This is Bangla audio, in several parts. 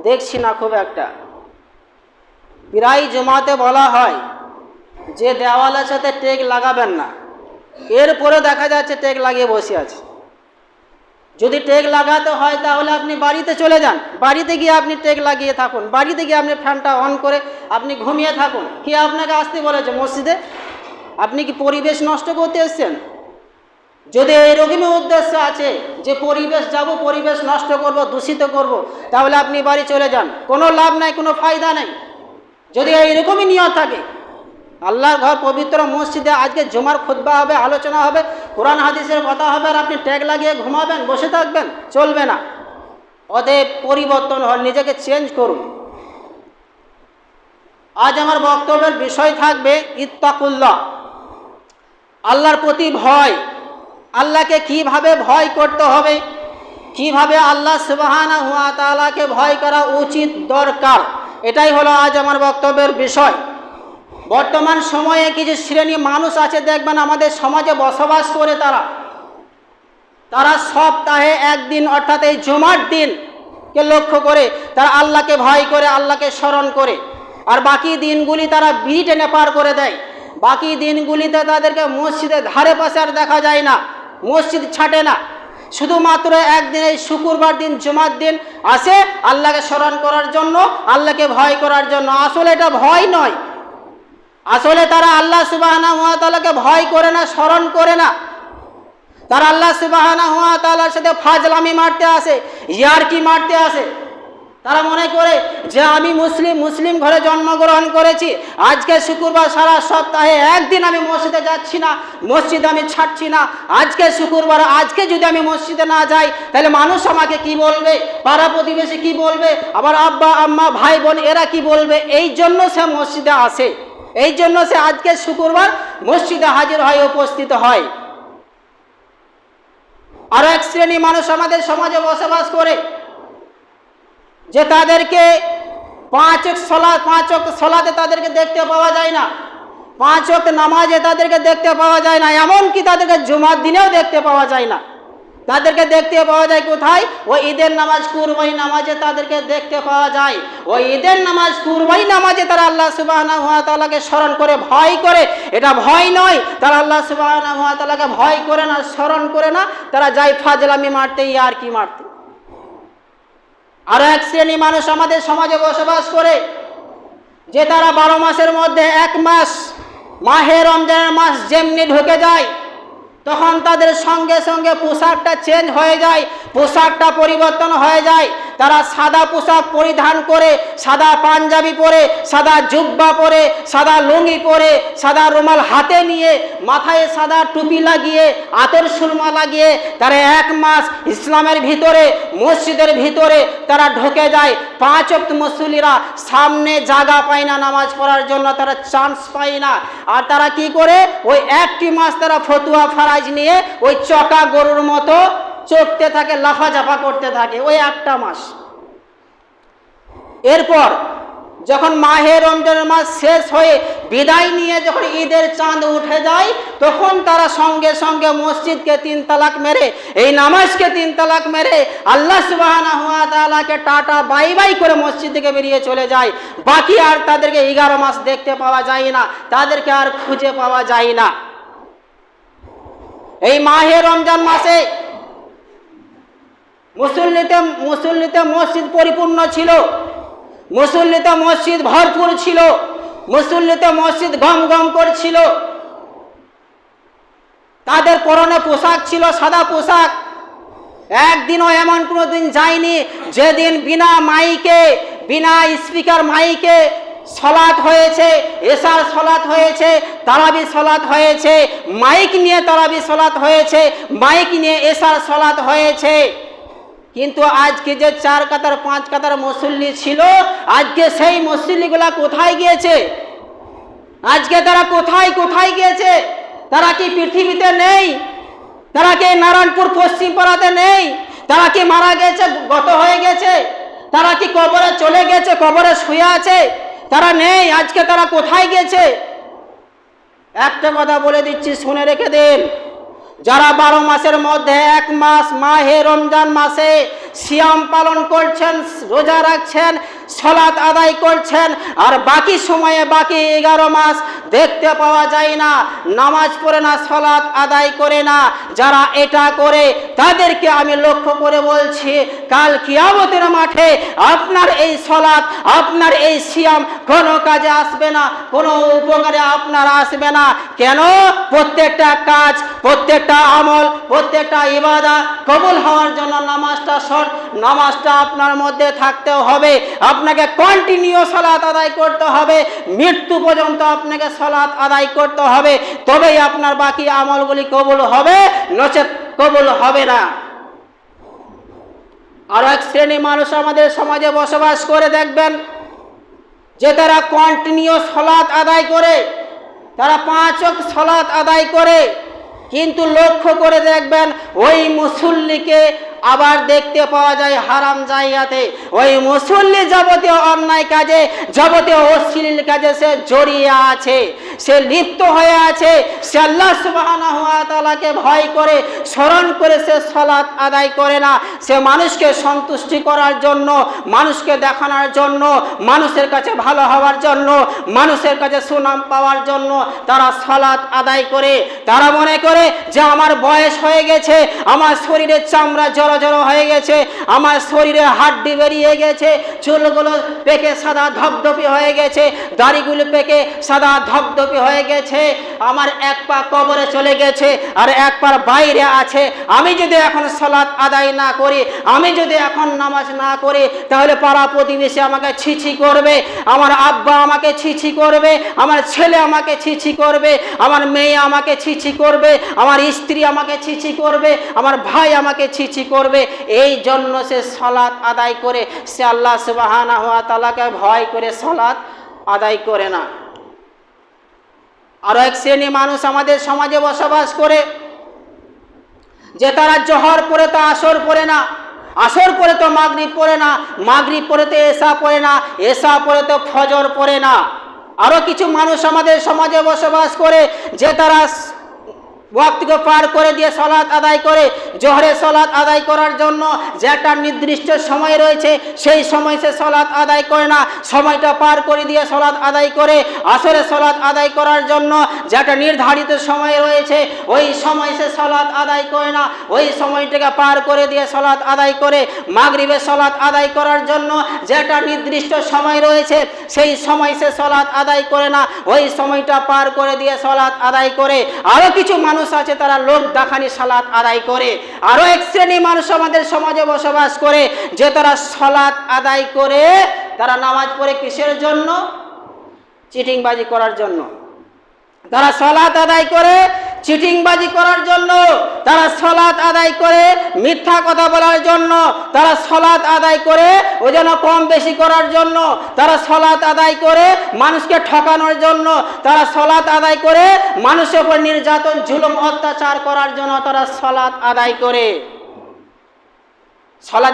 দেখছি না খুব একটা। প্রায় জমাতে বলা হয় যে দেওয়ালের সাথে টেক লাগাবেন না, এরপরে দেখা যাচ্ছে টেক লাগিয়ে বসে আছে। যদি টেক লাগাতে হয় তাহলে আপনি বাড়িতে চলে যান, বাড়িতে গিয়ে আপনি টেক লাগিয়ে থাকুন, বাড়িতে গিয়ে আপনি ফ্যানটা অন করে আপনি ঘুমিয়ে থাকুন। কে আপনাকে আসতে বলেছে মসজিদে? আপনি কি পরিবেশ নষ্ট করতে এসেছেন? যদি এইরকমই উদ্দেশ্য আছে যে পরিবেশ যাব, পরিবেশ নষ্ট করব, দূষিত করব, তাহলে আপনি বাড়ি চলে যান, কোনো লাভ নাই, কোনো ফায়দা নেই। যদি এইরকমই নিয়ত থাকে, আল্লাহর ঘর পবিত্র মসজিদে আজকে জুমার খুতবা হবে, আলোচনা হবে, কোরআন হাদিসের কথা হবে, আর আপনি ট্যাগ লাগিয়ে ঘুমাবেন, বসে থাকবেন, চলবে না। অতএব পরিবর্তন হন, নিজেকে চেঞ্জ করুন। আজ আমার বক্তব্যের বিষয় থাকবে ইত্তাকুল্লাহ, আল্লাহর প্রতি ভয়। আল্লাহকে কিভাবে ভয় করতে হবে, কিভাবে আল্লাহ সুবহানাহু ওয়া তাআলাকে ভয় করা উচিত, দরকার, এটাই হলো আজ আমার বক্তব্যের বিষয়। বর্তমান সময়ে কিছু শ্রেণী মানুষ আছে, দেখবেন আমাদের সমাজে বসবাস করে, তারা সপ্তাহে একদিন অর্থাৎ এই জুমার দিনকে লক্ষ্য করে তারা আল্লাহকে ভয় করে, আল্লাহকে স্মরণ করে, আর বাকি দিনগুলি তারা বিড়ি টেনে পার করে দেয়। বাকি দিনগুলিতে তাদেরকে মসজিদের ধারে পাশে আর দেখা যায় না, মসজিদ ছাটে না। শুধুমাত্র একদিন এই শুক্রবার দিন, জুমার দিন আসে আল্লাহকে স্মরণ করার জন্য, আল্লাহকে ভয় করার জন্য। আসলে এটা ভয় নয়, আসলে তারা আল্লাহ সুবহানাহু ওয়া তাআলাকে ভয় করে না, স্মরণ করে না। তারা আল্লাহ সুবহানাহু ওয়া তাআলার সাথে ফাজলামি মারতে আসে, ইয়ারকি মারতে আসে। তারা মনে করে যে আমি মুসলিম ঘরে জন্মগ্রহণ করেছি, আজকে শুক্রবার, সারা সপ্তাহে একদিন আমি মসজিদে যাচ্ছি না, মসজিদ আমি ছাড়ছি না। আজকে শুক্রবার, আজকে যদি আমি মসজিদে না যাই তাহলে মানুষ আমাকে কি বলবে, পাড়া প্রতিবেশী কি বলবে, আবার আব্বা আম্মা ভাই বোন এরা কি বলবে। এই জন্য সে মসজিদে আসে, এই জন্য সে আজকে শুক্রবার মসজিদে হাজির হয়, উপস্থিত হয়। আরো এক শ্রেণী মানুষ আমাদের সমাজে বসবাস করে যে তাদেরকে পাঁচ ওয়াক্ত সালাতে তাদেরকে দেখতে পাওয়া যায় না, 5 ওয়াক্ত নামাজে তাদেরকে দেখতে পাওয়া যায় না, এমনকি তাদেরকে জুমার দিনেও দেখতে পাওয়া যায় না। তাদেরকে দেখতে পাওয়া যায় কোথায়? ওই ঈদের নামাজ, কুরবানি নামাজে তাদেরকে দেখতে পাওয়া যায়। ওই ঈদের নামাজ, কুরবানি নামাজে তারা আল্লাহ সুবহানাহু ওয়া তাআলাকে স্মরণ করে, ভয় করে। এটা ভয় নয়, তারা আল্লাহ সুবহানাহু ওয়া তাআলাকে ভয় করে না, স্মরণ করে না, তারা যায় ফাজলামি মারতে, আর কি মারতে। আরো এক শ্রেণী মানুষ আমাদের সমাজে বসবাস করে যে তারা 12 মাসের মধ্যে 1 মাস, মাহে রমজানের মাস যেমনি ঢুকে যায় তখন তাদের সঙ্গে সঙ্গে পোশাকটা চেঞ্জ হয়ে যায়, পোশাকটা পরিবর্তন হয়ে যায়। তারা সাদা পোশাক পরিধান করে, সাদা পাঞ্জাবি পরে, সাদা জুব্বা পরে, সাদা লুঙ্গি পরে, সাদা রুমাল হাতে নিয়ে, মাথায় সাদা টুপি লাগিয়ে, আতর সুরমা লাগিয়ে তারা 1 মাস ইসলামের ভিতরে, মসজিদের ভিতরে তারা ঢুকে যায়। 5 ওয়াক্ত মুসল্লিরা সামনে জায়গা পায় না নামাজ পড়ার জন্য, তারা চান্স পায় না। আর তারা কি করে? ওই 1টি মাস তারা ফতুয়া ফারাজ নিয়ে ওই চকা গরুর মতো চড়তে থাকে, লাফাঝাফা করতে থাকে ওই 1টা মাস। এরপর যখন মাহে রমজানের মাস শেষ হয়ে বিদায় নিয়ে যখন ঈদের চাঁদ উঠে যায় তখন তারা সঙ্গে সঙ্গে মসজিদকে 3 তালাক মেরে, এই নামাজকে 3 তালাক মেরে আল্লাহ সুবহানাহু ওয়া তাআলাকে টাটা বাই বাই করে মসজিদ থেকে বেরিয়ে চলে যায়। বাকি আর তাদেরকে 11 মাস দেখতে পাওয়া যায় না, তাদেরকে আর খুঁজে পাওয়া যায় না। এই মাহে রমজান মাসে মুসল্লিতে মসজিদ পরিপূর্ণ ছিল, মুসল্লিতে মসজিদ ভরপুর ছিল, মুসল্লিতে মসজিদ গম গম করছিল। তাদের পরনে পোশাক ছিল সাদা পোশাক। একদিনও এমন কোনো দিন যায়নি যেদিন বিনা মাইকে, বিনা স্পিকার মাইকে সলাত হয়েছে, এশার সলাত হয়েছে, তারাবি সলাত হয়েছে, মাইক নিয়ে তারাবি সলাত হয়েছে, মাইক নিয়ে এশার সলাত হয়েছে। কিন্তু আজকে যে 4 কাতার 5 কাতার মুসল্লি ছিল, আজকে সেই মুসল্লিগুলা কোথায় গিয়েছে? আজকে তারা কোথায় গিয়েছে? তারা কি পৃথিবীতে নেই? তারা কি নারায়ণপুর পশ্চিম পাড়াতে নেই? তারা কি মারা গেছে, গত হয়ে গেছে? তারা কি কবরে চলে গেছে, কবরে শুয়ে আছে? তারা নেই। আজকে তারা কোথায় গেছে? একটা কথা বলে দিচ্ছি, শুনে রেখে দিন। যারা 12 মাসের মধ্যে 1 মাস মাহে রমজান মাসে সিয়াম পালন করছেন, রোজা রাখছেন, সালাত আদায় করছেন, আর বাকি সময়ে বাকি 11 মাস দেখতে পাওয়া যায় না, নামাজ পড়ে না, সালাত আদায় করে না। যারা এটা করে তাদেরকে আমি লক্ষ্য করে বলছি, কাল কিয়ামতের মাঠে আপনার এই সালাত, আপনার এই সিয়াম কোনো কাজে আসবে না, কোনো উপকারে আপনার আসবে না। কেন? প্রত্যেকটা কাজ, প্রত্যেকটা আমল, প্রত্যেকটা ইবাদত কবুল হওয়ার জন্য নামাজটা আপনার মধ্যে থাকতে হবে। আপনাকে কন্টিনিউ সালাত আদায় করতে হবে, মৃত্যু পর্যন্ত আপনাকে সালাত আদায় করতে হবে, তবেই আপনার বাকি আমলগুলি কবুল হবে, নচেত কবুল হবে না। আরো এক শ্রেণী মানুষ আমাদের সমাজে বসবাস করে, দেখবেন যে তারা কন্টিনিউ সালাত আদায় করে, তারা 5 ওয়াক্ত সালাত আদায় করে, কিন্তু লক্ষ্য করে দেখবেন ওই মুসল্লিকে আবার দেখতে পাওয়া যায় হারাম জায়গাতে। ওই মুসল্লি যাবতীয় অন্যায় কাজে, যাবতীয় অশ্লীল কাজে সে জড়িয়ে আছে, সে লিপ্ত হয়ে আছে। সে আল্লাহ সুবহানাহু ওয়া তাআলাকে ভয় করে, স্মরণ করে সে সালাত আদায় করে না। সে মানুষকে সন্তুষ্টি করার জন্য, মানুষকে দেখানোর জন্য, মানুষের কাছে ভালো হওয়ার জন্য, মানুষের কাছে সুনাম পাওয়ার জন্য তারা সালাত আদায় করে। তারা মনে করে যে আমার বয়স হয়ে গেছে, আমার শরীরের চামড়া জড়ো হয়ে গেছে, আমার শরীরে হাড্ডি বেরিয়ে গেছে, চুলগুলো পেকে সাদা ধপধপে হয়ে গেছে, দাড়িগুলো পেকে সাদা ধপধপে হয়ে গেছে, আমার এক পা কবরে চলে গেছে আর এক পা বাইরে আছে। আমি যদি এখন সালাত আদায় না করি, আমি যদি এখন নামাজ না করি, তাহলে পাড়া প্রতিবেশী আমাকে ছিছি করবে, আমার আব্বা আমাকে ছিছি করবে, আমার ছেলে আমাকে ছিছি করবে, আমার মেয়ে আমাকে ছিছি করবে, আমার স্ত্রী আমাকে ছিছি করবে, আমার ভাই আমাকে ছিছি করবে। এই জন্য সে সালাত আদায় করে, সে আল্লাহ সুবহানাহু ওয়া তাআলাকে ভয় করে সালাত আদায় করে না। আরো এক শ্রেণী মানুষ আমাদের সমাজে বসবাস করে, যে তারা জোহর পড়ে তো আসর পড়ে না, আসর পড়ে তো মাগরিব পড়ে না, মাগরিব পড়ে তো এশা পড়ে না, এশা পড়ে তো ফজর পড়ে না। আরো কিছু মানুষ আমাদের সমাজে বসবাস করে, যে তারা ওয়াক্তকে পার করে দিয়ে সালাত আদায় করে। জোহরে সালাত আদায় করার জন্য যে একটা নির্দিষ্ট সময় রয়েছে, সেই সময় সে সালাত আদায় করে না, সময়টা পার করে দিয়ে সালাত আদায় করে। আসরে সালাত আদায় করার জন্য যে একটা নির্ধারিত সময় রয়েছে, ওই সময় সে সালাত আদায় করে না, ওই সময়টাকে পার করে দিয়ে সালাত আদায় করে। মাগরিবের সালাত আদায় করার জন্য যে একটা নির্দিষ্ট সময় রয়েছে, সেই সময় সে সালাত আদায় করে না, ওই সময়টা পার করে দিয়ে সালাত আদায় করে। আরো কিছু মানুষ আছে তারা লোক দেখানি সালাত আদায় করে। আরো এক শ্রেণী মানুষ আমাদের সমাজে বসবাস করে, যে তারা সালাত আদায় করে, তারা নামাজ পড়ে কিসের জন্য? চিটিংবাজি করার জন্য। তারা সালাত আদায় করে চিটিংবাজি করার জন্য, তারা সালাত আদায় করে মিথ্যা কথা বলার জন্য, তারা সালাত আদায় করে ওজন কম বেশি করার জন্য, তারা সালাত আদায় করে মানুষকে ঠকানোর জন্য, তারা সালাত আদায় করে মানুষের উপর নির্যাতন জুলুম অত্যাচার করার জন্য তারা সালাত আদায় করে।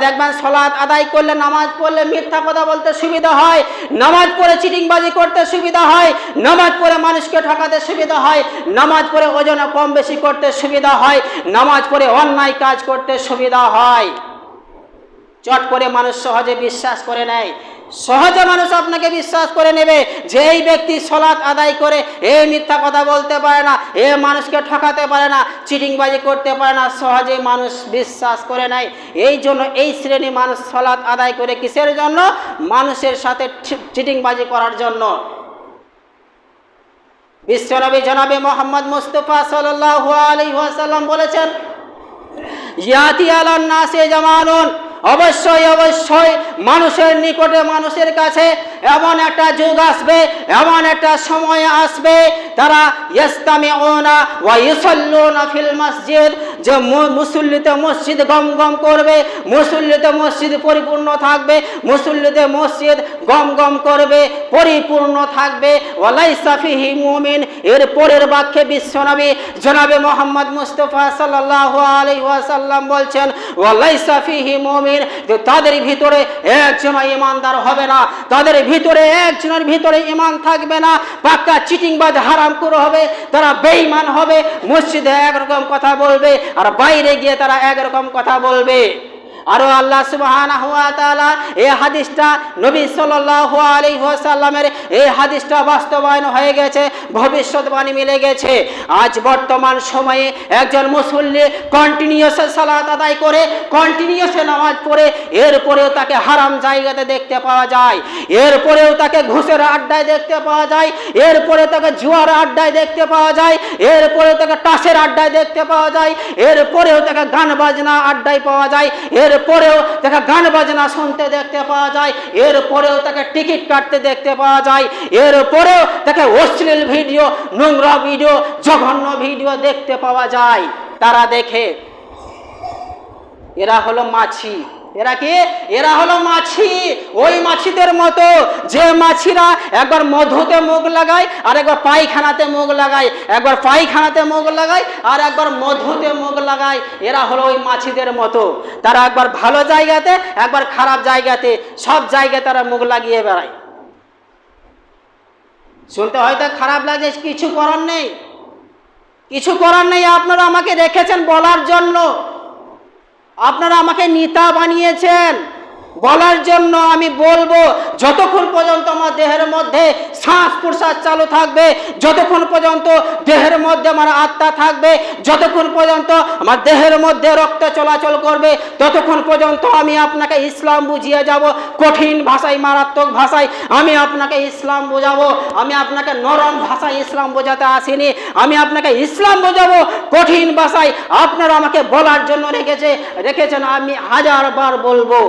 দেখবেন সালাত আদায় করলে, নামাজ পড়লে মিথ্যা কথা বলতে সুবিধা হয়, নামাজ পড়ে চিটিংবাজি করতে সুবিধা হয়, নামাজ পড়ে মানুষকে ঠকাতে সুবিধা হয়, নামাজ পড়ে ওজনে কম বেশি করতে সুবিধা হয়, নামাজ পড়ে অন্যায় কাজ করতে সুবিধা হয়। চট করে মানুষ সহজে বিশ্বাস করে নেয়, সহজে মানুষ আপনাকে বিশ্বাস করে নেবে যে এই ব্যক্তি সালাত আদায় করে, এ মিথ্যা কথা বলতে পারে না, এ মানুষকে ঠকাতে পারে না, চিটিংবাজি করতে পারে না, সহজে মানুষ বিশ্বাস করে নেয়। এই জন্য এই শ্রেণী মানুষ সালাত আদায় করে কিসের জন্য? মানুষের সাথে চিটিংবাজি করার জন্য। বিশ্বনবী জনাবে মুহাম্মদ মুস্তাফা সাল্লাল্লাহু আলাইহি ওয়াসাল্লাম বলেছেন, ইয়াতি আলান নাসে জামানুন, অবশ্যই অবশ্যই মানুষের নিকটে, মানুষের কাছে এমন একটা যুগ আসবে, এমন একটা সময় আসবে, তারা ইস্তামিউনা ওয়া ইউসাল্লুনা ফিল মসজিদ, যে মুসল্লিতে মসজিদ গম গম করবে, মুসল্লিতে মসজিদ পরিপূর্ণ থাকবে, মুসল্লিতে মসজিদ গম গম করবে, পরিপূর্ণ থাকবে। ওয়ালাইসা ফিহি মুমিন, এর পরের বাক্যে বিশ্বনবী জনাবে মুহাম্মদ মুস্তাফা সাল্লাল্লাহু আলাইহি ওয়াসাল্লাম বলছেন, ওয়ালাইসা ফিহি মুমিন, তাদের ভিতরে একজন ঈমানদার হবে না, তাদের ভিতরে একজনের ভিতরে ঈমান থাকবে না, পাক্কা চিটিংবাজ হারামখোর হবে, তারা বেঈমান হবে, মসজিদে একরকম কথা বলবে আর বাইরে গিয়ে তারা একরকম কথা বলবে। আরো আল্লাহ সুবহানাহু ওয়া তাআলা এই হাদিসটা নবী সাল্লাল্লাহু আলাইহি ওয়াসাল্লামের এই হাদিসটা বাস্তবায়ন হয়ে গেছে, ভবিষ্যৎবাণী মিলে গেছে। আজ বর্তমান সময়ে একজন মুসল্লি কন্টিনিউয়াস সালাত আদায় করে, কন্টিনিউয়াস নামাজ পড়ে, এরপরেও তাকে হারাম জায়গাতে দেখতে পাওয়া যায়, এরপরেও তাকে ঘুষের আড্ডায় দেখতে পাওয়া যায়, এরপরে তাকে জুয়ার আড্ডায় দেখতে পাওয়া যায়, এরপরে তাকে টাসের আড্ডায় দেখতে পাওয়া যায়, এরপরেও তাকে গান বাজনা আড্ডায় পাওয়া যায়, এরপরেও তাকে গান বাজনা শুনতে দেখতে পাওয়া যায়, এরপরেও তাকে টিকিট কাটতে দেখতে পাওয়া যায়, এরপরেও তাকে অশ্লীল ভিডিও, নোংরা ভিডিও, জঘন্য ভিডিও দেখতে পাওয়া যায়। তারা দেখে, এরা হলো মাছি। এরা কি? এরা হলো মাছি। ওই মাছিদের মতো যে মাছিরা একবার মধুতে মুখ লাগায় আর একবার পায়খানাতে মুখ লাগায়, একবার পায়খানাতে মুখ লাগায় আর একবার মধুতে মুখ লাগায়, এরা হলো ওই মাছিদের মতো। তারা একবার ভালো জায়গাতে, একবার খারাপ জায়গাতে, সব জায়গায় তারা মুখ লাগিয়ে বেড়ায়। শুনতে হয়তো খারাপ লাগে, কিছু করার নেই, কিছু করার নেই। আপনারা আমাকে রেখেছেন বলার জন্য, আপনারা আমাকে নেতা বানিয়েছেন বলার জন্য। আমি বলবো, যতক্ষণ পর্যন্ত আমার দেহের মধ্যে শ্বাস প্রশ্বাস চালু থাকবে, যতক্ষণ পর্যন্ত দেহের মধ্যে আমার আত্মা থাকবে, যতক্ষণ পর্যন্ত আমার দেহের মধ্যে রক্ত চলাচল করবে, ততক্ষণ পর্যন্ত আমি আপনাকে ইসলাম বুঝিয়ে যাব। কঠিন ভাষায়, মারাত্মক ভাষায় আমি আপনাকে ইসলাম বোঝাবো। আমি আপনাকে নরম ভাষায় ইসলাম বোঝাতে আসিনি, আমি আপনাকে ইসলাম বোঝাবো কঠিন ভাষায়। আপনারা আমাকে বলার জন্য রেখেছেন, আমি হাজারবার বলবো।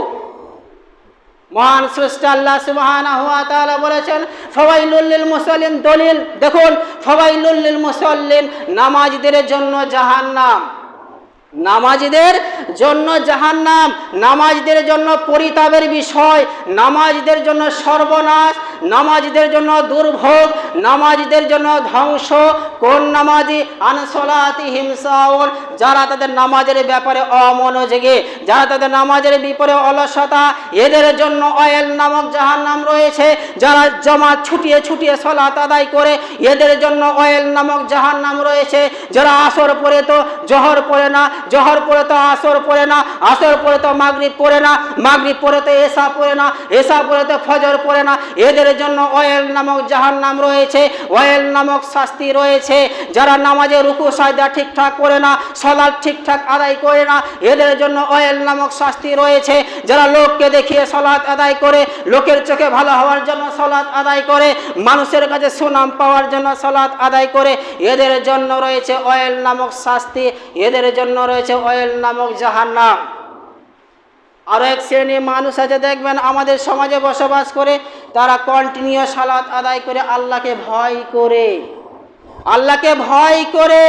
মহান স্রষ্টা আল্লাহ সুবহানাহু ওয়া তাআলা বলেছেন, ফাওয়াইলুল লিল মুসাল্লিন। দলিল দেখুন, ফাওয়াইলুল লিল মুসাল্লিন, নামাজীদের জন্য জাহান্নাম, নামাজীদের জন্য জাহান্নাম, নামাজীদের জন্য পরিতাপের বিষয়, নামাজীদের জন্য সর্বনাশ, নামাজীদের জন্য দুর্ভোগ, নামাজীদের জন্য ধ্বংস। কোন নামাজি? আনসলাতিহিম সাউন, যারা তাদের নামাজের ব্যাপারে অমনোযোগী, যারা তাদের নামাজের ব্যাপারে অলসতা, এদের জন্য অয়েল নামক জাহান্নাম রয়েছে। যারা জামাত ছুটিয়ে ছুটিয়ে সালাত আদায় করে, এদের জন্য অয়েল নামক জাহান্নাম রয়েছে। যারা আসর পড়ে তো জোহর পড়ে না, জোহর পড়ে তো আসর পড়ে না, আসর পড়ে তো মাগরিব পড়ে না, মাগরিব পড়ে তো এশা পড়ে না, এশা পড়ে তো ফজর পড়ে না, এদের জন্য অয়েল নামক জাহান্নাম রয়েছে, অয়েল নামক শাস্তি রয়েছে। যারা নামাজে রুকু সাজদা ঠিকঠাক করে না, সালাত ঠিকঠাক আদায় করে না, এদের জন্য অয়েল নামক শাস্তি রয়েছে। যারা লোককে দেখিয়ে সালাত আদায় করে, লোকের চোখে ভালো হওয়ার জন্য সালাত আদায় করে, মানুষের কাছে সুনাম পাওয়ার জন্য সালাত আদায় করে, এদের জন্য রয়েছে অয়েল নামক শাস্তি, এদের জন্য রয়েছে অয়েল নামক জাহান্নাম। আরো এক শ্রেণীর মানুষ আছে, দেখবেন আমাদের সমাজে বসবাস করে, তারা কন্টিনিউ সালাত আদায় করে, আল্লাহকে ভয় করে, আল্লাহকে ভয় করে,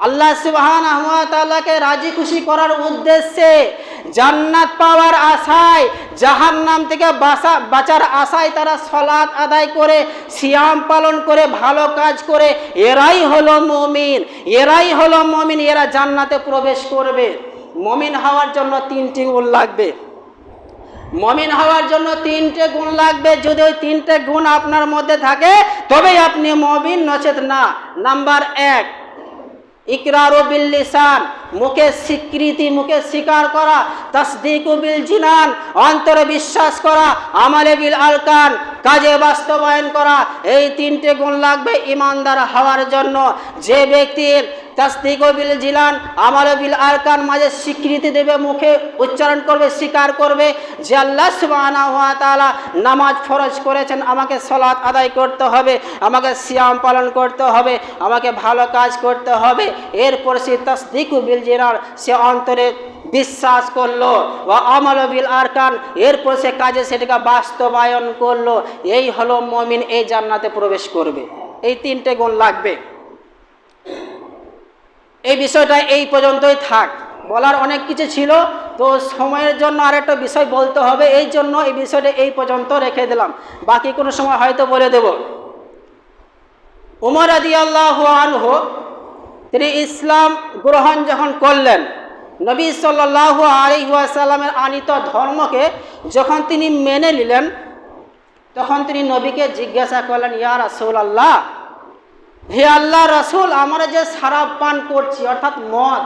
আল্লাহ সুবহানাহু ওয়া তাআলাকে রাজি খুশি করার উদ্দেশ্যে, জান্নাত পাওয়ার আশায়, জাহান্নাম থেকে বাঁচার আশায় তারা সালাত আদায় করে, সিয়াম পালন করে, ভালো কাজ করে। এরাই হলো মুমিন, এরাই হলো মুমিন, এরা জান্নাতে প্রবেশ করবে। মুমিন হওয়ার জন্য 3টি গুণ লাগবে, মুমিন হওয়ার জন্য 3টে গুণ লাগবে। যদি ওই 3টে গুণ আপনার মধ্যে থাকে, তবেই আপনি মুমিন, নচেত না। নাম্বার 1, ইকরারু বিল লিসান, মুখে স্বীকৃতি, মুখে স্বীকার করা। তাসদীকু বিল জিনান, অন্তরে বিশ্বাস করা। আমালে বিল আরকান, কাজে বাস্তবায়ন করা। এই 3টে গুণ লাগবে ইমানদার হওয়ার জন্য। যে ব্যক্তি তাসদীকু বিল জিনান, আমালে বিল আরকান, মাঝে স্বীকৃতি দেবে, মুখে উচ্চারণ করবে, স্বীকার করবে যে আল্লাহ সুবহানাহু ওয়া তাআলা নামাজ ফরজ করেছেন, আমাকে সালাত আদায় করতে হবে, আমাকে সিয়াম পালন করতে হবে, আমাকে ভালো কাজ করতে হবে। এরপর সে তাসদীকু বিল জিনান, সে অন্তরে বিশ্বাস করলো, ওয়া আমালু বিল আরকান, এরপর সে কাজে সেটাকে বাস্তবায়ন করলো। এই হলো মুমিন, এই জান্নাতে প্রবেশ করবে। এই 3টে গুণ লাগবে। এই বিষয়টা এই পর্যন্তই থাক। বলার অনেক কিছু ছিল, তো সময়ের জন্য আরেকটা বিষয় বলতে হবে, এই জন্য এই বিষয়টা এই পর্যন্ত রেখে দিলাম। বাকি কোনো সময় হয়তো বলে দেব। উমর রাদিয়াল্লাহু আনহু, তিনি ইসলাম গ্রহণ যখন করলেন, নবী সাল্লাল্লাহু আলাইহি ওয়াসাল্লামের আনিত ধর্মকে যখন তিনি মেনে নিলেন, তখন তিনি নবীকে জিজ্ঞাসা করলেন, ইয়া রাসূলুল্লাহ, হে আল্লাহ রাসূল, আমরা যে শরাব পান করছি, অর্থাৎ মদ,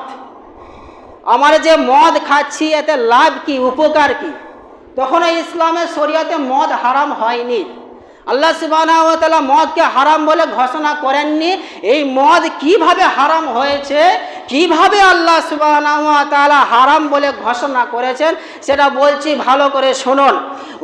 আমার যে মদ খাচ্ছি এতে লাভ কি, উপকার কি? তখনও ইসলামের শরিয়তে মদ হারাম হয়নি। আল্লাহ সুবহানাহু ওয়া তাআলা মদকে হারাম বলে ঘোষণা করেননি। এই মদ কিভাবে হারাম হয়েছে, কিভাবে আল্লাহ সুবহানাহু ওয়া তাআলা হারাম বলে ঘোষণা করেছেন সেটা বলছি, ভালো করে শুনুন।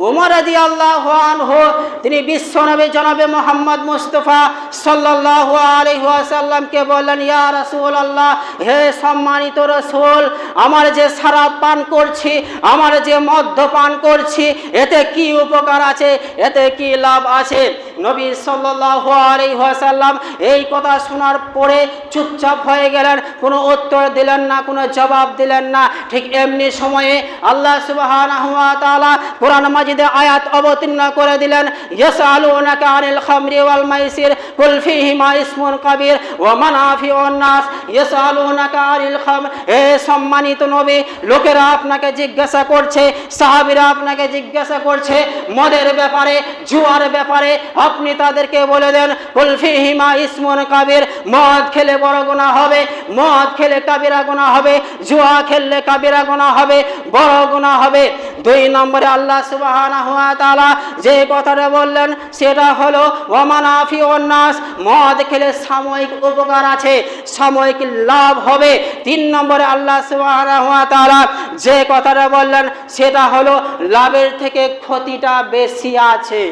ওমর রাদিয়াল্লাহু আনহু তিনি বিশ্বনবী জনাবে মুহাম্মদ মুস্তাফা সাল্লাল্লাহু আলাইহি ওয়াসাল্লামকে বললেন, ইয়া রাসূলুল্লাহ, হে সম্মানিত রাসূল, আমার যে শরাব পান করছি, আমার যে মদ্য পান করছি, এতে কি উপকার আছে, এতে কি লাভ আছে? নবী সাল্লাল্লাহু আলাইহি ওয়াসাল্লাম এই কথা শোনার পরে চুপচাপ হয়ে গেলেন, কোনো উত্তর দিলেন না, কোনো জবাব দিলেন না। ঠিক এমনি সময়ে আল্লাহ সুবহানাহু ওয়া তাআলা কোরআন মাজিদে আয়াত অবতীর্ণ করে দিলেন, ইয়াসআলুনাকা আনিল খামরি ওয়াল মাইসির কুল ফীহিমা ইসমুন কাবীর ওয়া মানাফিউন নাস ইয়াসআলুনাকা আনিল খামর। হে সম্মানিত নবী, লোকেরা আপনাকে জিজ্ঞাসা করছে, সাহাবীরা আপনাকে জিজ্ঞাসা করছে মদের ব্যাপারে, জুয়ার ব্যাপারে। আপনি তাদেরকে বলে দেন, কুল ফীহিমা ইসমুন কাবীর, মদ খেলে বড় গুনাহ হবে, মদ খেলে কাবিরা গুনাহ হবে, জুয়া খেললে কাবিরা গুনাহ হবে, বড় গুনাহ হবে। 2 নম্বরে আল্লাহ সুবহানাহু ওয়া তাআলা যে কথাটা বললেন সেটা হলো ওয়া মানাফিউন নাস, মদ খেলে সাময়িক উপকার আছে, সাময়িক লাভ হবে। 3 নম্বরে আল্লাহ সুবহানাহু ওয়া তাআলা যে কথাটা বললেন সেটা হলো লাভের থেকে ক্ষতিটা বেশি আছে।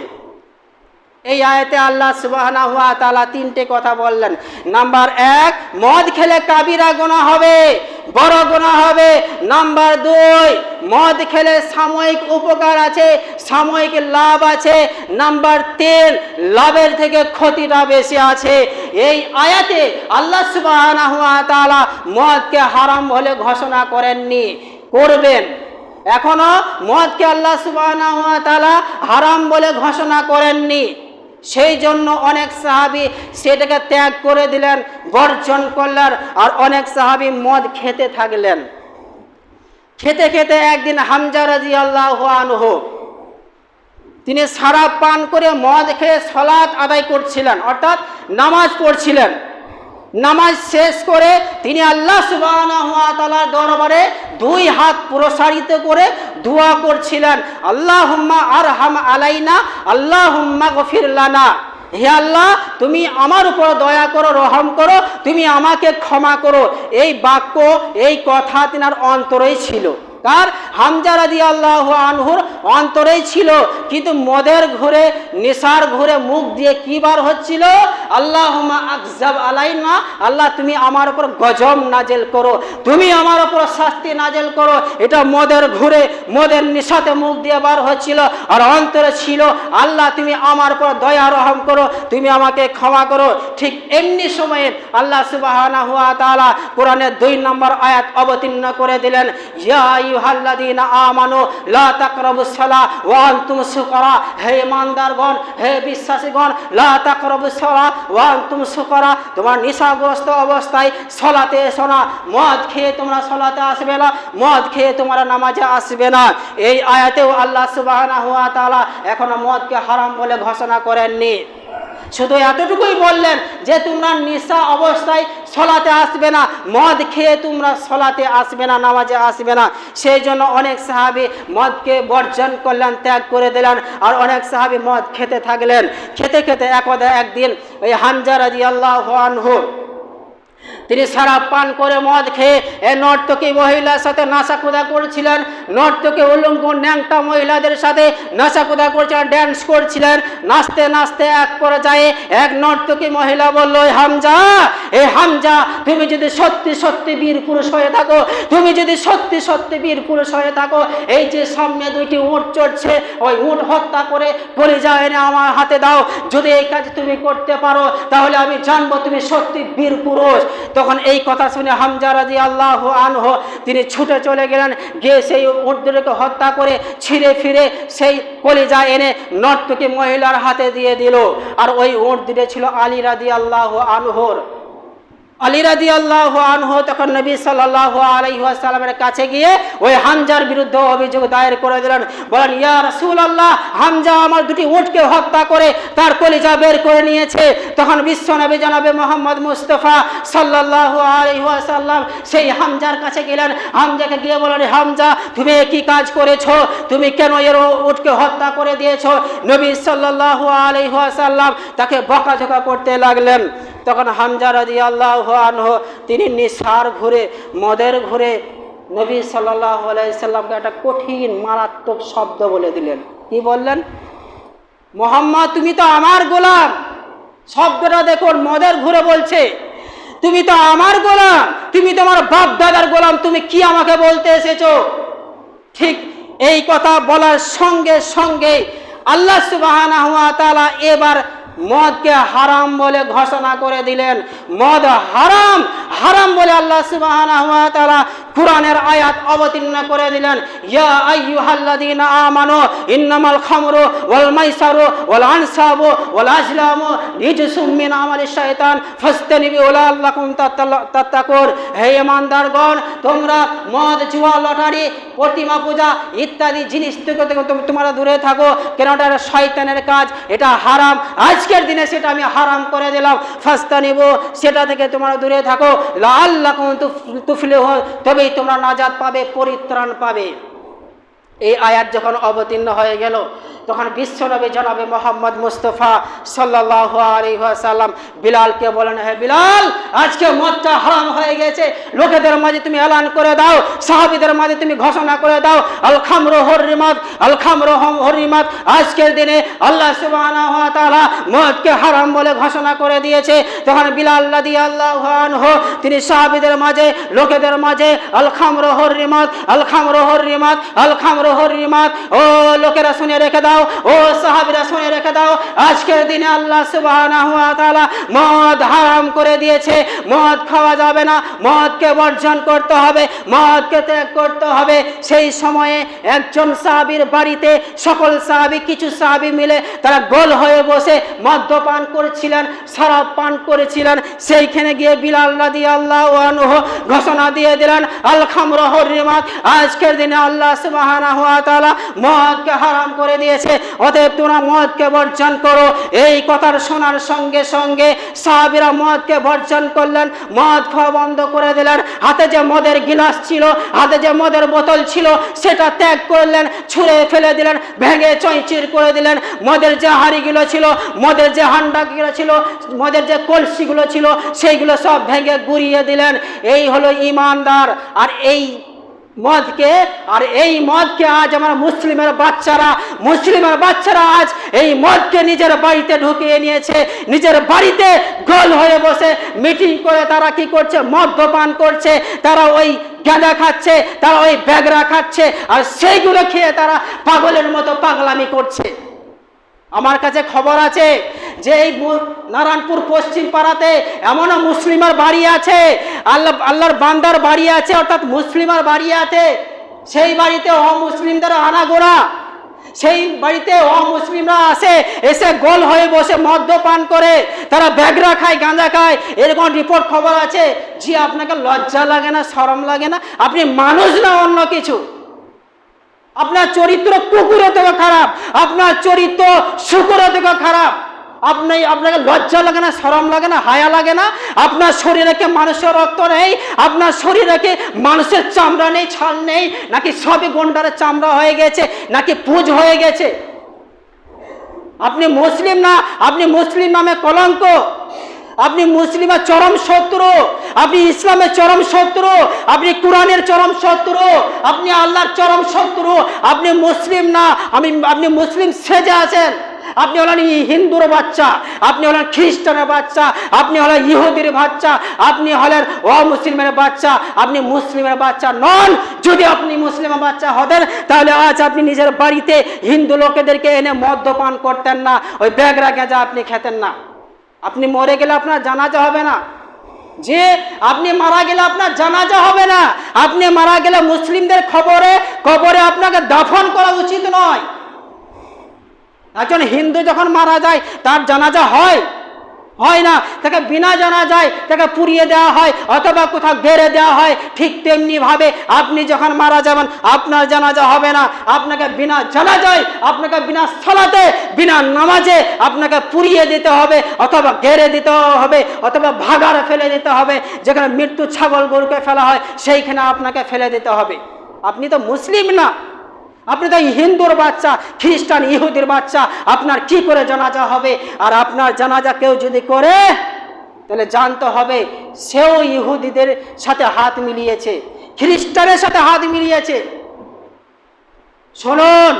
এই আয়াতে আল্লাহ সুবহানাহু ওয়া তাআলা 3টে কথা বললেন। নাম্বার 1, মদ খেলে কাবিরা গুনাহ হবে, বড় গুনাহ হবে। নাম্বার 2, মদ খেলে সাময়িক উপকার আছে, সাময়িক লাভ আছে। নাম্বার 3, লাভের থেকে ক্ষতিটা বেশি আছে। এই আয়াতে আল্লাহ সুবহানাহু ওয়া তাআলা মদকে হারাম বলে ঘোষণা করেননি, করবেন। এখনো মদকে আল্লাহ সুবহানাহু ওয়া তাআলা হারাম বলে ঘোষণা করেননি। সেই জন্য অনেক সাহাবী সেটাকে ত্যাগ করে দিলেন, বর্জন করলেন। আর অনেক সাহাবী মদ খেতে থাকলেন। খেতে খেতে একদিন হামজা রাদিয়াল্লাহু আনহু তিনি শরাব পান করে মদ খেয়ে সালাত আদায় করছিলেন, অর্থাৎ নামাজ পড়ছিলেন। নামাজ শেষ করে তিনি আল্লাহ সুবহানাহু ওয়া তাআলার দরবারে 2 হাত প্রসারিত করে দোয়া করছিলেন, আল্লাহুম্মা আরহাম আলাইনা, আল্লাহুম্মা গফির লানা। হে আল্লাহ, তুমি আমার উপর দয়া করো, রহম করো, তুমি আমাকে ক্ষমা করো। এই বাক্য, এই কথা তিনার অন্তরেই ছিল। কার? হামজা রাদিয়াল্লাহু আনহুর অন্তরেই ছিল। কিন্তু মদের ঘুরে, নেশার ঘুরে মুখ দিয়ে কি বার হচ্ছিল? আল্লাহুম্মা আকযাব আলাইনা, আল্লাহ তুমি আমার উপর গজব নাজেল করো, তুমি আমার উপর শাস্তি নাজেল করো। এটা মদের ঘুরে, মদের নেশাতে মুখ দিয়ে বার হচ্ছিল। আর অন্তরে ছিল, আল্লাহ তুমি আমার উপর দয়া রহম করো, তুমি আমাকে ক্ষমা করো। ঠিক এমনি সময়ে আল্লাহ সুবহানাহু ওয়া তাআলা কোরআনের 2 নম্বর আয়াত অবতীর্ণ করে দিলেন, ইয়া আইয়ুহাল্লাযীনা আমানু লা তাকরাবুস সালাহ ওয়া আনতুম সুকারা। হে ইমানদারগণ, হে বিশ্বাসীগণ, লা তাকরাবুস সালাহ ওয়া আনতুম সুকারা, তোমরা নেশাগ্রস্ত অবস্থায় সালাতে এসো না। মদ খেয়ে তোমরা সালাতে আসবে না, মদ খেয়ে তোমরা নামাজে আসবে না। এই আয়াতেও আল্লাহ সুবহানাহু ওয়া তাআলা এখনো মদকে হারাম বলে ঘোষণা করেননি। শুধু এতটুকুই বললেন যে তোমরা নেশা অবস্থায় সালাতে আসবে না, মদ খেয়ে তোমরা সালাতে আসবে না, নামাজে আসবে না। সেই জন্য অনেক সাহাবী মদকে বর্জন করলেন, ত্যাগ করে দিলেন। আর অনেক সাহাবী মদ খেতে থাকলেন। খেতে খেতে একদিন ওই হামজা রাদিয়াল্লাহু আনহু তিনি শরাব পান করে মদ খেয়ে এ নর্তকী মহিলার সাথে নাচাকুদা করছিলেন। নর্তকী উলঙ্গ ন্যাংটা মহিলাদের সাথে নাচাকুদা করছিলেন, ড্যান্স করছিলেন। নাচতে নাচতে এক পর্যায়ে এক নর্তকী মহিলা বলল, হামজা, এ হামজা, তুমি যদি সত্যি সত্যি বীর পুরুষ হয়ে থাকো, তুমি যদি সত্যি সত্যি বীর পুরুষ হয়ে থাকো, এই যে সামনে 2টি উট চড়ছে, ওই উট হত্যা করে কলিজা এনে আমার হাতে দাও। যদি এই কাজ তুমি করতে পারো তাহলে আমি জানবো তুমি সত্যি বীর পুরুষ। তখন এই কথা শুনে হামজা রাদিয়াল্লাহু আনহু তিনি ছুটে চলে গেলেন, গিয়ে সেই উটগুলোকে হত্যা করে ছিঁড়ে ফিরে সেই কলিজা এনে নর্তকী মহিলার হাতে দিয়ে দিল। আর ওই উট দুটো ছিল আলী রাদিয়াল্লাহু আনহুর। আলী রাদিয়াল্লাহু আনহু তখন নবী সাল্লাল্লাহু আলাইহি ওয়াসাল্লামের কাছে গিয়ে ওই হামজার বিরুদ্ধে অভিযোগ দায়ের করে দিলেন। বলেন, ইয়া রাসূলুল্লাহ, হামজা আমার দুটি উটকে হত্যা করে তার কলিজা বের করে নিয়েছে। তখন বিশ্বনবী জনাবে মুহাম্মদ মুস্তাফা সাল্লাল্লাহু আলাইহি ওয়াসাল্লাম সেই হামজার কাছে গেলেন। হামজাকে গিয়ে বলেন, হামজা, তুমি কি কাজ করেছো? তুমি কেন এর উটকে হত্যা করে দিয়েছো? নবী সাল্লাল্লাহু আলাইহি ওয়াসাল্লাম তাকে বকাঝকা করতে লাগলেন। তখন হামজা রাদিয়াল্লাহু আনহু তিনি নিশার ঘুরে, মদের ঘুরে নবী সাল্লাল্লাহু আলাইহি সাল্লামকে একটা কঠিন মারাত্মক শব্দ বলে দিলেন। কি বললেন? মুহাম্মদ, তুমি তো আমার গোলাম। শব্দটা দেখুন, মদের ঘুরে বলছে, তুমি তো আমার গোলাম, তুমি তো আমার বাপ দাদার গোলাম, তুমি কি আমাকে বলতে এসেছো? ঠিক এই কথা বলার সঙ্গে সঙ্গে আল্লাহ সুবহানাহু ওয়া তাআলা এবার মদকে হারাম বলে ঘোষণা করে দিলেন। মদ হারাম, হারাম বলে আল্লাহ সুবহানাহু ওয়া তাআলা কুরআনের আয়াত অবতীর্ণ করে দিলেন। ইয়া আইয়ুহাল্লাযীনা আমানু ইন্নামাল খামরু ওয়াল মাইসারু ওয়াল আনসাবু ওয়াল আজলামু রিজসুম মিন আমালিশ শাইতান ফাসতানিবু লাআল্লাকুম তাত্তাকুন। হে ঈমানদারগণ, তোমরা মদ, জুয়া, লটারি, প্রতিমা পূজা ইত্যাদি জিনিস থেকে তোমরা দূরে থাকো, কেন এটা শয়তানের কাজ, এটা হারাম। আজকের দিনে সেটা আমি হারাম করে দিলাম। ফাসতানিবু, সেটা থেকে তোমরা দূরে থাকো। লাআল্লাকুম তুফলিহুন, তবেই তোমরা নাজাত পাবে, পরিত্রাণ পাবে। এই আয়াত যখন অবতীর্ণ হয়ে গেল, তখন বিশ্বনবী জনাবে মুহাম্মদ মুস্তাফা সাল্লাল্লাহু আলাইহি ওয়াসাল্লাম বিলালকে বলেন, হে বিলাল, আজকে মদটা হারাম হয়ে গেছে, লোকেদের মাঝে তুমি এলান করে দাও, সাহাবীদের মাঝে তুমি ঘোষণা করে দাও, আল খামরু হুররিমাত, আল খামরু হুররিমাত। আজকের দিনে আল্লাহ সুবহানাহু ওয়া তাআলা মদকে হারাম বলে ঘোষণা করে দিয়েছে। তখন বিলাল রাদিয়াল্লাহু আনহু তিনি সাহাবীদের মাঝে, লোকেদের মাঝে আল খামরু হুররিমাত, আল খামরু হুররিমাত, আল খামরু হুররিমাত, ও লোকেরা শুনে রেখে দাও, ও সাহাবীরা শুনে রেখে দাও, আজকের দিনে আল্লাহ সুবহানাহু ওয়া তাআলা মদ হারাম করে দিয়েছে। মদ খাওয়া যাবে না, মদকে বর্জন করতে হবে, মদকে ত্যাগ করতে হবে। সেই সময়ে একজন সাহাবীর বাড়িতে সকল সাহাবী, কিছু সাহাবী মিলে তারা গোল হয়ে বসে মদ্যপান করেছিলেন, শরাব পান করেছিলেন। সেইখানে গিয়ে বিলাল রাদিয়াল্লাহু আনহু ঘোষণা দিয়ে দিলেন, আল খামরু হুররিমাত, আজকের দিনে আল্লাহ সুবহানাহু ওয়া তাআলা মদকে হারাম করে দিয়েছে, অতএব তোমরা মদকে বর্জন করো। এই কথার শোনার সঙ্গে সঙ্গে সাহাবীরা মদকে বর্জন করলেন, মদ খাওয়া বন্ধ করে দিলেন। হাতে যে মদের গিলাস ছিল, হাতে যে মদের বোতল ছিল, সেটা ত্যাগ করলেন, ছুঁড়ে ফেলে দিলেন, ভেঙে চইচির করে দিলেন। মদের যে হাঁড়িগুলো ছিল, মদের যে হান্ডাগুলো ছিল, মদের যে কলসিগুলো ছিল, সেইগুলো সব ভেঙে গুড়িয়ে দিলেন। এই হলো ঈমানদার। আর এই মদকে আজ আমার মুসলিমের বাচ্চারা আজ এই মদকে নিজের বাড়িতে ঢুকিয়ে নিয়েছে, নিজের বাড়িতে গোল হয়ে বসে মিটিং করে তারা কি করছে? মদ্যপান করছে, তারা ওই গাঁজা খাচ্ছে, তারা ওই ব্যাগরা খাচ্ছে, আর সেইগুলো খেয়ে তারা পাগলের মতো পাগলামি করছে। আমার কাছে খবর আছে যে এই নারায়ণপুর পশ্চিম পাড়াতে এমনও মুসলিমের বাড়ি আছে, আল্লাহর বান্দার বাড়ি আছে, অর্থাৎ মুসলিমের বাড়ি আছে, সেই বাড়িতে অমুসলিমদের আনাগোড়া, সেই বাড়িতে অমুসলিমরা আসে, এসে গোল হয়ে বসে মদ্যপান করে, তারা ব্যাগরা খায়, গাঁজা খায়, এরকম রিপোর্ট খবর আছে। জি, আপনাকে লজ্জা লাগে না, শরম লাগে না? আপনি মানুষ না অন্য কিছু? আপনার চরিত্র কুকুরের থেকে খারাপ, আপনার চরিত্র শুকুরের থেকে খারাপ। আপনাকে লজ্জা লাগে না, শরম লাগে না, হায়া লাগে না? আপনার শরীরে কি মানুষের রক্ত নেই? আপনার শরীরে কি মানুষের চামড়া নেই, ছাল নেই? নাকি সবই গন্ডারের চামড়া হয়ে গেছে, নাকি পুঁজ হয়ে গেছে? আপনি মুসলিম না, আপনি মুসলিম নামে কলঙ্ক, আপনি মুসলিমের চরম শত্রু, আপনি ইসলামের চরম শত্রু, আপনি কোরআনের চরম শত্রু, আপনি আল্লাহর চরম শত্রু। আপনি মুসলিম না, আপনি মুসলিম সেজে আছেন। আপনি হলেন হিন্দুর বাচ্চা, আপনি হলেন খ্রিস্টানের বাচ্চা, আপনি হলেন ইহুদির বাচ্চা, আপনি হলেন অমুসলিমের বাচ্চা, আপনি মুসলিমের বাচ্চা নন। যদি আপনি মুসলিমের বাচ্চা হতেন, তাহলে আজ আপনি নিজের বাড়িতে হিন্দু লোকেদেরকে এনে মদ্যপান করতেন না, ওই ব্যাগরা গেঁজা আপনি খেতেন না। আপনি মরে গেলে আপনার জানাজা হবে না, যে আপনি মারা গেলে আপনার জানাজা হবে না। আপনি মারা গেলে মুসলিমদের কবরে আপনাকে দাফন করা উচিত নয়। একজন হিন্দু যখন মারা যায় তার জানাজা হয়, হয় না, তাকে বিনা জানাজায় তাকে পুড়িয়ে দেওয়া হয় অথবা কোথাও গেড়ে দেওয়া হয়। ঠিক তেমনি ভাবে আপনি যখন মারা যাবেন আপনার জানাজা হবে না, আপনাকে বিনা জানাজায়, আপনাকে বিনা সালাতে, বিনা নামাজে আপনাকে পুড়িয়ে দিতে হবে অথবা গেড়ে দিতে হবে অথবা ভাগাড়ে ফেলে দিতে হবে। যেখানে মৃত্যু ছাগল গরুকে ফেলা হয় সেইখানে আপনাকে ফেলে দিতে হবে। আপনি তো মুসলিম না, আপনি তো হিন্দুর বাচ্চা, খ্রিস্টান ইহুদির বাচ্চা, আপনার কি করে জানাজা হবে? আর আপনার জানাজা কেউ যদি করে তাহলে জানতে হবে সেও ইহুদিদের সাথে হাত মিলিয়েছে, খ্রিস্টানের সাথে হাত মিলিয়েছে। শুনুন,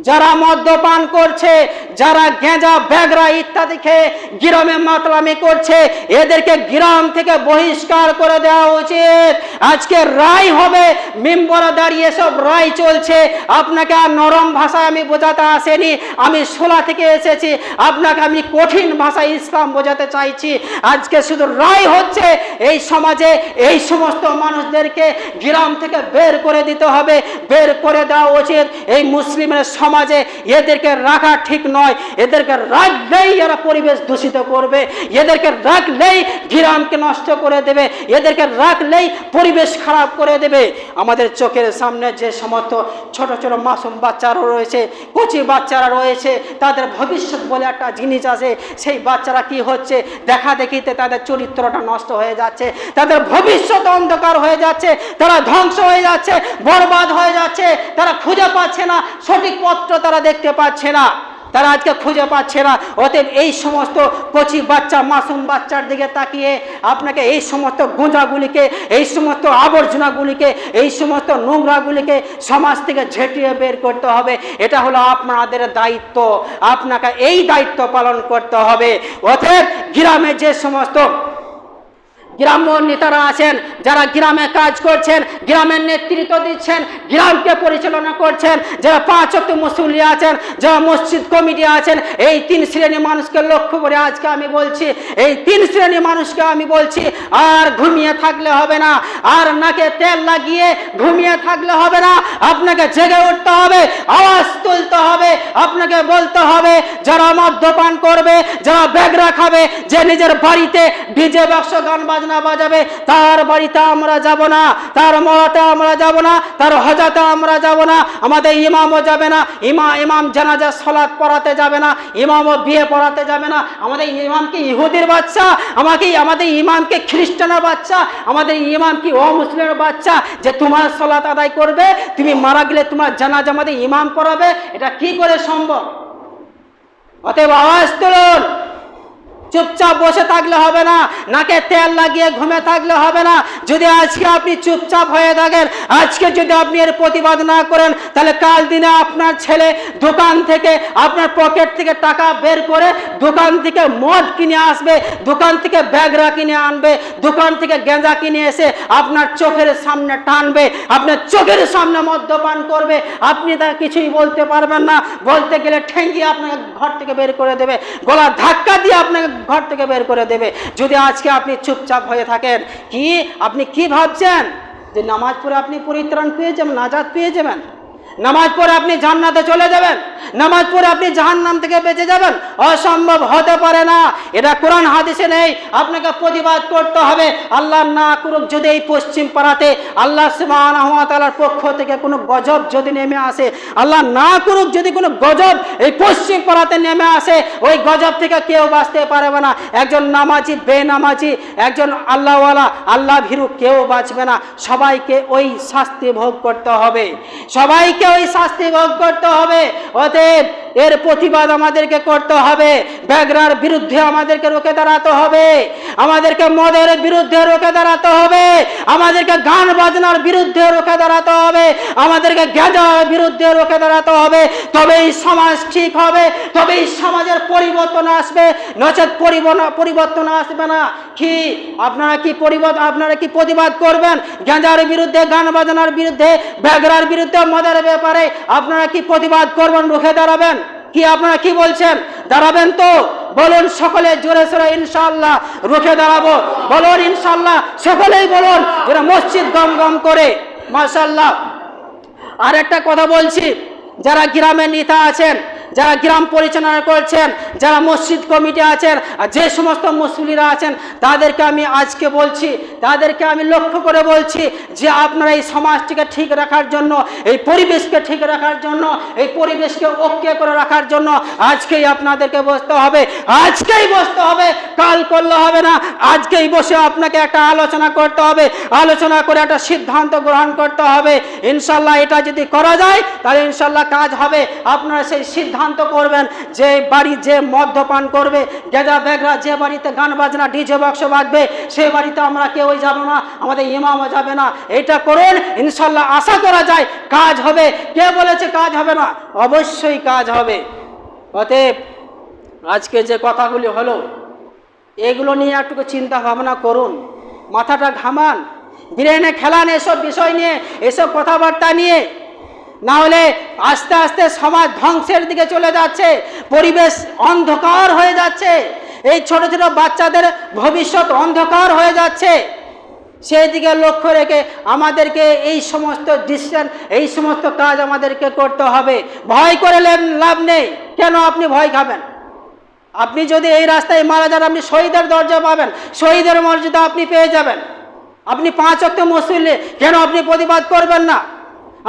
যারা মদ্যপান করছে, যারা গেঁজা ব্যাগরা ইত্যাদি খেয়ে গ্রামে মাতলামি করছে, এদেরকে গ্রাম থেকে বহিষ্কার করে দেওয়া উচিত। আজকে রায় হবে, মেম্বরে দাঁড়িয়ে সব রায় চলছে। আপনাকে আর নরম ভাষায় আমি বোঝাতে আসেনি, আমি সোলা থেকে এসেছি, আপনাকে আমি কঠিন ভাষায় ইসলাম বোঝাতে চাইছি। আজকে শুধু রায় হচ্ছে, এই সমাজে এই সমস্ত মানুষদেরকে গ্রাম থেকে বের করে দিতে হবে, বের করে দেওয়া উচিত। এই মুসলিমের সমাজে এদেরকে রাখা ঠিক নয়, এদেরকে রাখলেই এরা পরিবেশ দূষিত করবে, এদেরকে রাখলেই গ্রামকে নষ্ট করে দেবে, এদেরকে রাখলেই পরিবেশ খারাপ করে দেবে। আমাদের চোখের সামনে যে সমস্ত ছোট ছোট মাসুম বাচ্চারা রয়েছে, কচি বাচ্চারা রয়েছে, তাদের ভবিষ্যৎ বলে একটা জিনিস আছে। সেই বাচ্চারা কি হচ্ছে, দেখা দেখিতে তাদের চরিত্রটা নষ্ট হয়ে যাচ্ছে, তাদের ভবিষ্যৎ অন্ধকার হয়ে যাচ্ছে, তারা ধ্বংস হয়ে যাচ্ছে, বরবাদ হয়ে যাচ্ছে। তারা খুঁজে পাচ্ছে না সঠিক পত্র, তারা দেখতে পাচ্ছে না, তারা আজকে খুঁজে পাচ্ছে না। অতএব এই সমস্ত কচি বাচ্চা, মাসুম বাচ্চার দিকে তাকিয়ে আপনাকে এই সমস্ত গোঁজাগুলিকে, এই সমস্ত আবর্জনাগুলিকে, এই সমস্ত নোংরাগুলিকে সমাজ থেকে ঝেঁটিয়ে বের করতে হবে। এটা হলো আপনাদের দায়িত্ব, আপনাকে এই দায়িত্ব পালন করতে হবে। অতএব গ্রামে যে সমস্ত গ্রাম্য নেতারা আছেন, যারা গ্রামে কাজ করছেন, গ্রামের নেতৃত্ব দিচ্ছেন, গ্রামকে পরিচালনা করছেন, যারা 5 ওয়াক্ত মুসল্লি আছেন, যারা মসজিদ কমিটি আছেন, এই 3 শ্রেণী মানুষকে লক্ষ্য করে আজকে আমি বলছি, এই 3 শ্রেণী মানুষকে আমি বলছি, আর ঘুমিয়ে থাকলে হবে না, আর নাকে তেল লাগিয়ে ঘুমিয়ে থাকলে হবে না। আপনাকে জেগে উঠতে হবে, আওয়াজ তুলতে হবে, আপনাকে বলতে হবে যারা মদ্যপান করবে, যারা ব্যাগরা খাবে, যে নিজের বাড়িতে ডিজে বাক্স গান বাজনা বাজাবে, তার বাড়িতে আমরা যাব না, তার মরাতে আমরা যাব না, তার হজাতে আমরা যাব না, আমাদের ইমামও যাবে না, ইমাম জানাজা সালাত পড়াতে যাবে না, ইমামও বিয়ে পড়াতে যাবে না। আমাদের ইমাম কি ইহুদির বাচ্চা? আমাদের ইমাম কি খ্রিস্টানের বাচ্চা? আমাদের ইমাম কি অমুসলিমের বাচ্চা যে তোমার সালাত আদায় করবে, তুমি মারা গেলে তোমার জানাজা আমাদের ইমাম পড়াবে? এটা কি করে সম্ভব? অতএব আওয়াজ তুলুন, চুপচাপ বসে থাকলে হবে না, নাকে তেল লাগিয়ে ঘুমে থাকলে হবে না। যদি আজকে আপনি চুপচাপ হয়ে থাকেন, আজকে যদি আপনি এর প্রতিবাদ না করেন, তাহলে কাল দিনে আপনার ছেলে দোকান থেকে, আপনার পকেট থেকে টাকা বের করে দোকান থেকে মদ কিনে আসবে, দোকান থেকে ব্যাগরা কিনে আনবে, দোকান থেকে গেঁজা কিনে এসে আপনার চোখের সামনে টানবে, আপনার চোখের সামনে মদ্যপান করবে। আপনি তা কিছুই বলতে পারবেন না, বলতে গেলে ঠেঙ্গিয়ে আপনাকে ঘর থেকে বের করে দেবে, গলা ধাক্কা দিয়ে আপনাকে ঘর থেকে বের করে দেবে। যদি আজকে আপনি চুপচাপ হয়ে থাকেন, আপনি কি ভাবছেন যে নামাজ পড়ে আপনি পরিত্রাণ পেয়ে যাবেন, নাজাত পেয়ে যাবেন? নামাজ পড়ে আপনি জান্নাতে চলে যাবেন, নামাজ পড়ে আপনি জাহান্নাম থেকে বেঁচে যাবেন? অসম্ভব, হতে পারে না। এটা কোরআন হাদিসে নেই। আপনাকে প্রতিবাদ করতে হবে। আল্লাহ না করুক যদি এই পশ্চিম পাড়াতে আল্লাহ সুবহানাহু ওয়া তাআলার পক্ষ থেকে কোনো গজব যদি নেমে আসে, আল্লাহ না করুক যদি কোনো গজব এই পশ্চিম পাড়াতে নেমে আসে, ওই গজব থেকে কেউ বাঁচতে পারবে না। একজন নামাজি, বেনামাজি, একজন আল্লাহওয়ালা, আল্লাহ ভীরু কেউ বাঁচবে না। সবাইকে ওই শাস্তি ভোগ করতে হবে, সবাইকে ওই শাস্তি ভোগ করতে হবে। অতএব এর প্রতিবাদ আমাদেরকে করতে হবে। ব্যাগরার বিরুদ্ধে আমাদেরকে রুখে দাঁড়াতে হবে, আমাদেরকে মদের বিরুদ্ধে রুখে দাঁড়াতে হবে, আমাদেরকে গান বাজনার বিরুদ্ধে রুখে দাঁড়াতে হবে, আমাদেরকে গেঁজার বিরুদ্ধে রুখে দাঁড়াতে হবে। তবেই সমাজ ঠিক হবে, তবেই সমাজের পরিবর্তন আসবে, নচেত পরিবর্তন আসবে না। আপনারা কি প্রতিবাদ করবেন? গেঁজার বিরুদ্ধে, গান বাজনার বিরুদ্ধে, ব্যাগরার বিরুদ্ধে, মদের ব্যাপারে আপনারা কি প্রতিবাদ করবেন, রুখে দাঁড়াবেন? আপনারা কি বলছেন? দাঁড়াবেন তো? বলুন সকলে জোরে সোরে ইনশাআল্লাহ রুখে দাঁড়াবো। বলুন ইনশাআল্লাহ, সকলেই বলুন, যেন মসজিদ গম গম করে। মাশাআল্লাহ। আর একটা কথা বলছি, যারা গ্রামের নেতা আছেন, যারা গ্রাম পরিচালনা করছেন, যারা মসজিদ কমিটি আছেন, আর যে সমস্ত মুসল্লিরা আছেন, তাদেরকে আমি আজকে বলছি, তাদেরকে আমি লক্ষ্য করে বলছি যে আপনারা এই সমাজটিকে ঠিক রাখার জন্য, এই পরিবেশকে ঠিক রাখার জন্য, এই পরিবেশকে ওকে করে রাখার জন্য আজকেই আপনাদেরকে বসতে হবে, আজকেই বসতে হবে, কাল করলে হবে না। আজকেই বসে আপনাকে একটা আলোচনা করতে হবে, আলোচনা করে একটা সিদ্ধান্ত গ্রহণ করতে হবে। ইনশাল্লাহ এটা যদি করা যায় তাহলে ইনশাল্লাহ কাজ হবে। আপনারা সেই সিদ্ধান্ত করবেন যে বাড়ি যে মদ্যপান করবে, গেজা বেগরা, যে বাড়িতে গান বাজনা ডিজে বক্স বাজবে, সেই বাড়িতে আমরা কেউই যাব না, আমাদের ইমামও যাবে না। এটা করুন, ইনশাল্লাহ আশা করা যায় কাজ হবে। কে বলেছে কাজ হবে না? অবশ্যই কাজ হবে। অতএব আজকে যে কথাগুলি হলো, এগুলো নিয়ে একটু চিন্তা ভাবনা করুন, মাথাটা ঘামান, ব্রেনে খেলান এসব বিষয় নিয়ে, এসব কথাবার্তা নিয়ে। না হলে আস্তে আস্তে সমাজ ধ্বংসের দিকে চলে যাচ্ছে, পরিবেশ অন্ধকার হয়ে যাচ্ছে, এই ছোট ছোট বাচ্চাদের ভবিষ্যৎ অন্ধকার হয়ে যাচ্ছে। সেই দিকে লক্ষ্য রেখে আমাদেরকে এই সমস্ত ডিসিশন, এই সমস্ত কাজ আমাদেরকে করতে হবে। ভয় করে লাভ নেই। কেন আপনি ভয় খাবেন? আপনি যদি এই রাস্তায় মারা যান, আপনি শহীদের দরজা পাবেন, শহীদের মর্যাদা আপনি পেয়ে যাবেন। আপনি 5 ওয়াক্ত মুসল্লি, কেন আপনি প্রতিবাদ করবেন না?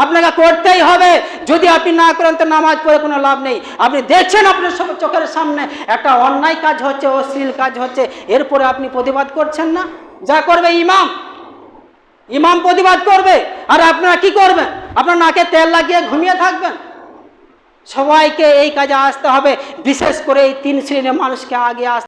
আপনাকে করতেই হবে। যদি আপনি না করেন তো নামাজ পড়ে কোনো লাভ নেই। আপনি দেখছেন আপনার সব চোখের সামনে একটা অন্যায় কাজ হচ্ছে, অশ্লীল কাজ হচ্ছে, এরপরে আপনি প্রতিবাদ করছেন না? যা করবে ইমাম প্রতিবাদ করবে, আর আপনারা কি করবেন? আপনার নাকে তেল লাগিয়ে ঘুমিয়ে থাকবেন? সবাইকে এই কাজে আসতে হবে, বিশেষ করে এই 3 শ্রেণীর মানুষকে আগে আসতে